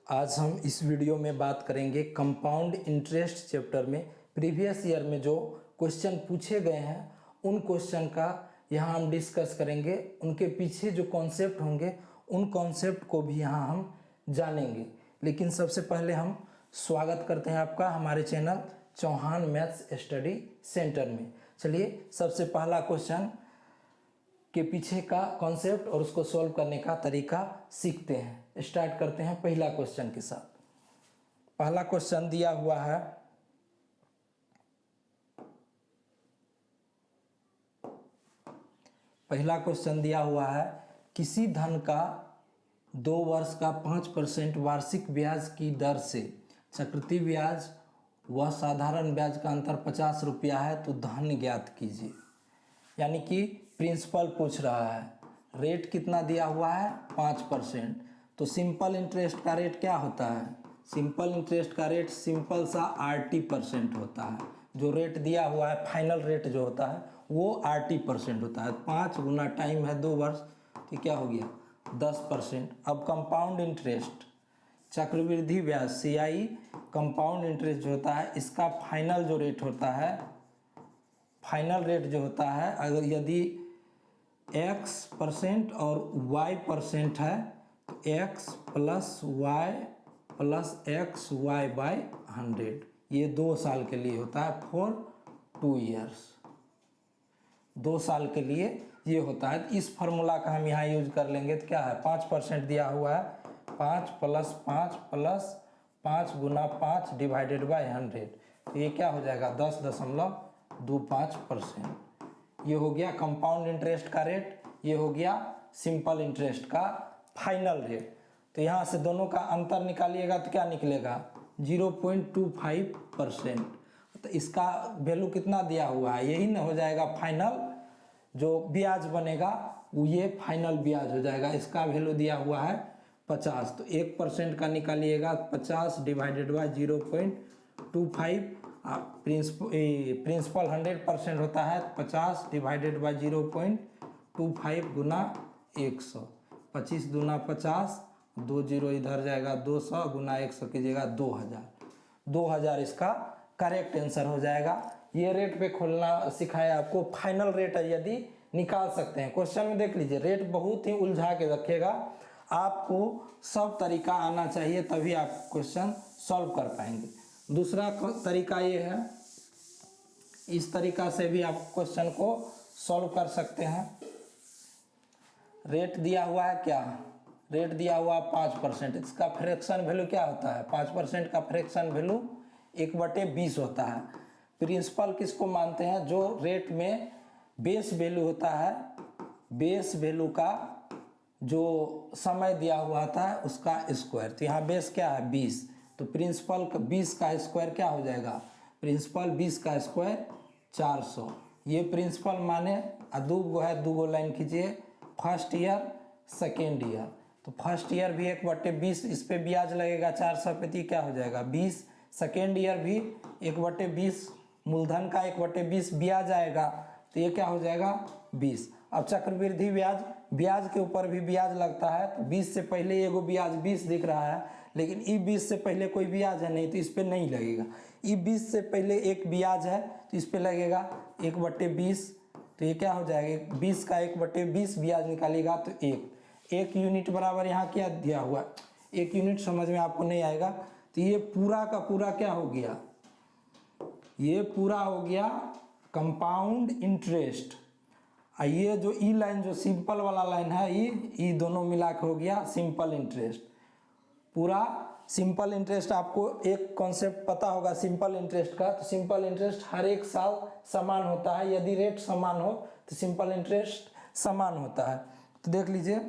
आज हम इस वीडियो में बात करेंगे कंपाउंड इंटरेस्ट चैप्टर में प्रीवियस ईयर में जो क्वेश्चन पूछे गए हैं उन क्वेश्चन का यहाँ हम डिस्कस करेंगे। उनके पीछे जो कॉन्सेप्ट होंगे उन कॉन्सेप्ट को भी यहाँ हम जानेंगे। लेकिन सबसे पहले हम स्वागत करते हैं आपका हमारे channel Chauhan maths study centre में। चलिए सबसे पहला क्वेश्चन के पीछे का कॉन्सेप्ट और उसको सॉल्व करने का तरीका सीखते हैं। स्टार्ट करते हैं पहला क्वेश्चन के साथ। पहला क्वेश्चन दिया हुआ है, किसी धन का 2 वर्ष का 5% वार्षिक ब्याज की दर से चक्रवृद्धि ब्याज व साधारण ब्याज का अंतर 50 रुपया है तो धन ज्ञात कीजिए। यानी कि प्रिंसिपल पूछ रहा है, रेट कितना दिया हुआ है 5%। तो सिंपल इंटरेस्ट का रेट क्या होता है? सिंपल इंटरेस्ट का रेट सिंपल सा RT% होता है। जो रेट दिया हुआ है फाइनल रेट जो होता है वो RT% होता है। 5 गुना टाइम है 2 वर्ष तो क्या हो गया 10%। अब कंपाउंड इंटरेस्ट चक्रवृद्धि ब्याज CI कंपाउंड इंटरेस्ट जो होता है इसका फाइनल जो रेट होता है, फाइनल रेट जो होता है अगर यदि X% और Y% है तो X + Y + XY/100 ये 2 साल के लिए होता है फॉर 2 इयर्स। 2 साल के लिए ये होता है। इस फार्मूला का हम यहाँ यूज कर लेंगे तो क्या है 5% दिया हुआ है 5 + 5 + 5 गुना 5 डिवाइडेड बाय 100 तो ये क्या हो जाएगा 10.25%। ये हो गया कंपाउंड इंटरेस्ट का रेट, ये हो गया सिंपल इंटरेस्ट का फाइनल रेट। तो यहाँ से दोनों का अंतर निकालिएगा तो क्या निकलेगा 0.25%। तो इसका वैल्यू कितना दिया हुआ है यही ना हो जाएगा फाइनल जो ब्याज बनेगा वो ये फाइनल ब्याज हो जाएगा। इसका वैल्यू दिया हुआ है 50 तो 1% का निकालिएगा 50 डिवाइडेड बाय 0.25। प्रिंसिपल 100% होता है 50 डिवाइडेड बाय 0.25 गुना 100। 25 दूना 50, 2 0 इधर जाएगा 200 गुना 100 कीजिएगा 2000 इसका करेक्ट आंसर हो जाएगा। ये रेट पे खोलना सिखाया आपको। फाइनल रेट यदि निकाल सकते हैं क्वेश्चन में देख लीजिए, रेट बहुत ही उलझा के रखेगा। आपको सब तरीका आना चाहिए तभी आप क्वेश्चन सॉल्व कर पाएंगे। दूसरा तरीका ये है, इस तरीका से भी आप क्वेश्चन को सॉल्व कर सकते हैं। रेट दिया हुआ है क्या, रेट दिया हुआ 5%। इसका फ्रैक्शन वैल्यू क्या होता है 5% का फ्रैक्शन वैल्यू 1/20 होता है। प्रिंसिपल किसको मानते हैं जो रेट में बेस वैल्यू होता है, बेस वैल्यू का जो समय दिया हुआ था उसका स्क्वायर। तो यहाँ बेस क्या है 20 तो प्रिंसिपल का 20 का स्क्वायर क्या हो जाएगा, प्रिंसिपल 20 का स्क्वायर 400। ये प्रिंसिपल माने दो गो लाइन खींचिए, फर्स्ट ईयर सेकेंड ईयर। तो फर्स्ट ईयर भी 1/20 इस पे ब्याज लगेगा 400 पे तो क्या हो जाएगा 20। सेकेंड ईयर भी 1/20 मूलधन का 1/20 ब्याज आएगा तो ये क्या हो जाएगा 20। अब चक्रवृद्धि ब्याज, ब्याज के ऊपर भी ब्याज लगता है तो 20 से पहले एगो ब्याज 20 दिख रहा है लेकिन ई 20 से पहले कोई ब्याज है नहीं तो इस पे नहीं लगेगा। ई 20 से पहले एक ब्याज है तो इस पे लगेगा 1/20 तो ये क्या हो जाएगा 20 का 1/20 ब्याज निकालेगा तो 1 यूनिट बराबर यहाँ क्या दिया हुआ 1 यूनिट समझ में आपको नहीं आएगा तो ये पूरा का पूरा क्या हो गया, ये पूरा हो गया कंपाउंड इंटरेस्ट। ये जो ई लाइन जो सिंपल वाला लाइन है ये दोनों मिला के हो गया सिंपल इंटरेस्ट। पूरा सिंपल इंटरेस्ट आपको एक कॉन्सेप्ट पता होगा सिंपल इंटरेस्ट का। तो सिंपल इंटरेस्ट हर एक साल समान होता है, यदि रेट समान हो तो सिंपल इंटरेस्ट समान होता है। तो देख लीजिए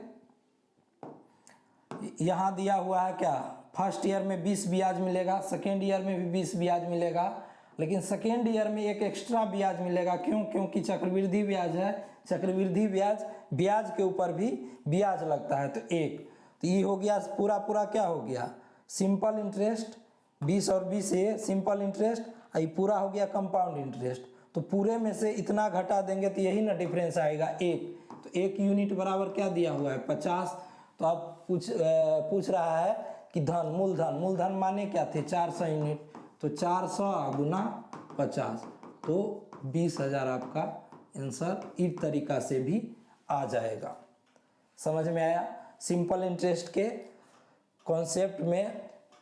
यहाँ दिया हुआ है क्या, फर्स्ट ईयर में 20 ब्याज मिलेगा, सेकेंड ईयर में भी 20 ब्याज मिलेगा, लेकिन सेकेंड ईयर में एक एक्स्ट्रा ब्याज मिलेगा। क्यों? क्योंकि चक्रवृद्धि ब्याज है, चक्रवृद्धि ब्याज के ऊपर भी ब्याज लगता है तो 1। तो ये हो गया पूरा क्या हो गया सिंपल इंटरेस्ट 20 और 20 ये सिंपल इंटरेस्ट, ये पूरा हो गया कंपाउंड इंटरेस्ट। तो पूरे में से इतना घटा देंगे तो यही ना डिफरेंस आएगा 1। तो 1 यूनिट बराबर क्या दिया हुआ है 50। तो अब पूछ रहा है कि धन, मूलधन, मूलधन माने क्या थे 400 यूनिट, तो 400 गुना 50 तो 20,000 आपका आंसर इस तरीका से भी आ जाएगा। समझ में आया? सिंपल इंटरेस्ट के कॉन्सेप्ट में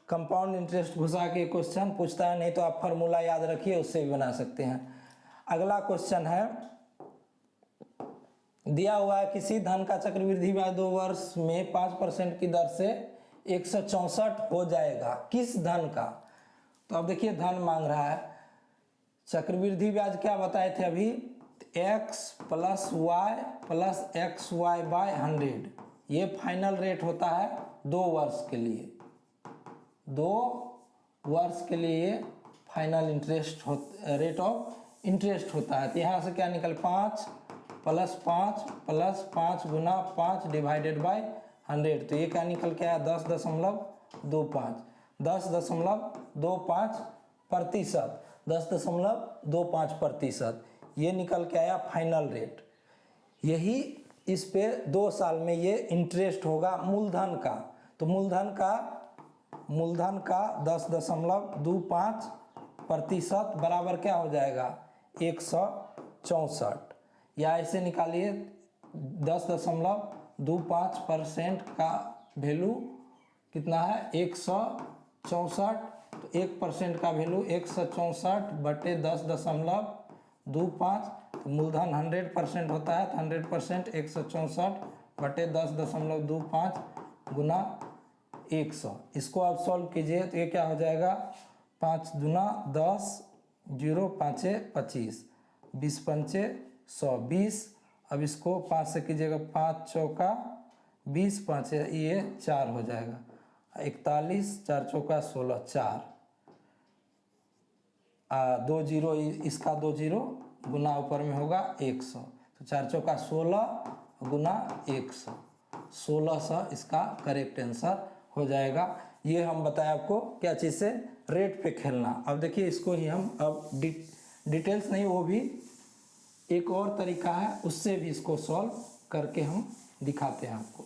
कंपाउंड इंटरेस्ट घुसा के क्वेश्चन पूछता है, नहीं तो आप फार्मूला याद रखिए उससे भी बना सकते हैं। अगला क्वेश्चन है, दिया हुआ है किसी धन का चक्रवृद्धि ब्याज 2 वर्ष में 5% की दर से 164 हो जाएगा, किस धन का? तो अब देखिए धन मांग रहा है, चक्रवृद्धि ब्याज क्या बताए थे अभी, x + y + xy बाय 100, ये फाइनल रेट होता है 2 वर्ष के लिए, 2 वर्ष के लिए final interest rate of interest होता है। तो यहाँ से क्या निकल 5 + 5 + 5 गुना 5 डिवाइडेड बाय 100, तो ये क्या निकल के आया 10.25, 10.25%, 10.25%, ये निकल के आया फाइनल रेट। यही इस पे 2 साल में ये इंटरेस्ट होगा मूलधन का, तो मूलधन का 10.25% बराबर क्या हो जाएगा 164, या ऐसे निकालिए 10.25% का वैल्यू कितना है 164, तो 1% का वैल्यू 164/10.25, तो मूलधन 100% होता है, तो 100% 164/10.25 गुना 100। इसको आप सॉल्व कीजिए तो ये क्या हो जाएगा 5 दूना 10, 0 5 25, 20 पंचे 100, 20। अब इसको 5 से कीजिएगा, 5 चौका 20, 5 ये 4 हो जाएगा, 41, 4 चौका 16, 4, 2 0, इसका 2 0 गुना ऊपर में होगा 100, तो 4 चौका 16 गुना 100, 1600 इसका करेक्ट आंसर हो जाएगा। ये हम बताए आपको क्या चीज़ से, रेट पे खेलना। अब देखिए इसको ही हम अब डिटेल्स नहीं, वो भी एक और तरीका है, उससे भी इसको सॉल्व करके हम दिखाते हैं आपको।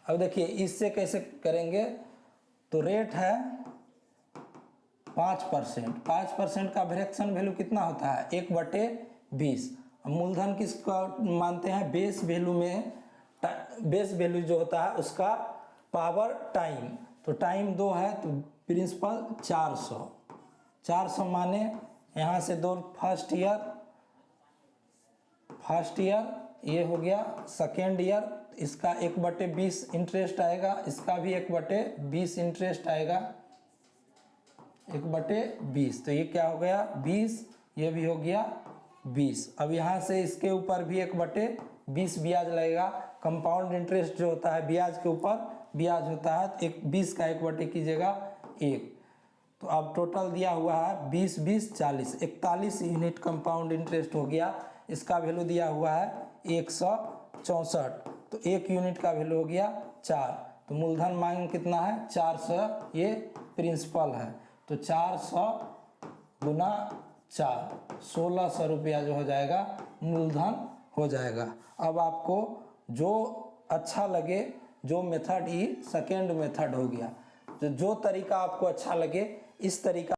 अब देखिए इससे कैसे करेंगे, तो रेट है 5%, 5% का फ्रैक्शन वैल्यू कितना होता है 1/20। मूलधन किसका मानते हैं, बेस वैल्यू में, बेस वैल्यू जो होता है उसका पावर टाइम, तो टाइम 2 है तो प्रिंसिपल 400 माने यहाँ से 2 फर्स्ट ईयर ये हो गया, सेकेंड ईयर इसका 1/20 इंटरेस्ट आएगा, इसका भी 1/20 इंटरेस्ट आएगा, 1/20, तो ये क्या हो गया 20, ये भी हो गया 20। अब यहाँ से इसके ऊपर भी 1/20 ब्याज लगेगा। कंपाउंड इंटरेस्ट जो होता है ब्याज के ऊपर ब्याज होता है, 20 का 1/1 कीजिएगा 1, तो अब टोटल दिया हुआ है 20 20 40, 41 यूनिट कंपाउंड इंटरेस्ट हो गया। इसका वैल्यू दिया हुआ है 164, तो 1 यूनिट का वैल्यू हो गया 4, तो मूलधन मांग कितना है 400, ये प्रिंसिपल है, तो 400 गुना 4, 1600 रुपया जो हो जाएगा मूलधन हो जाएगा। अब आपको जो अच्छा लगे, जो मेथड ही सेकेंड मेथड हो गया, तो जो तरीका आपको अच्छा लगे इस तरीका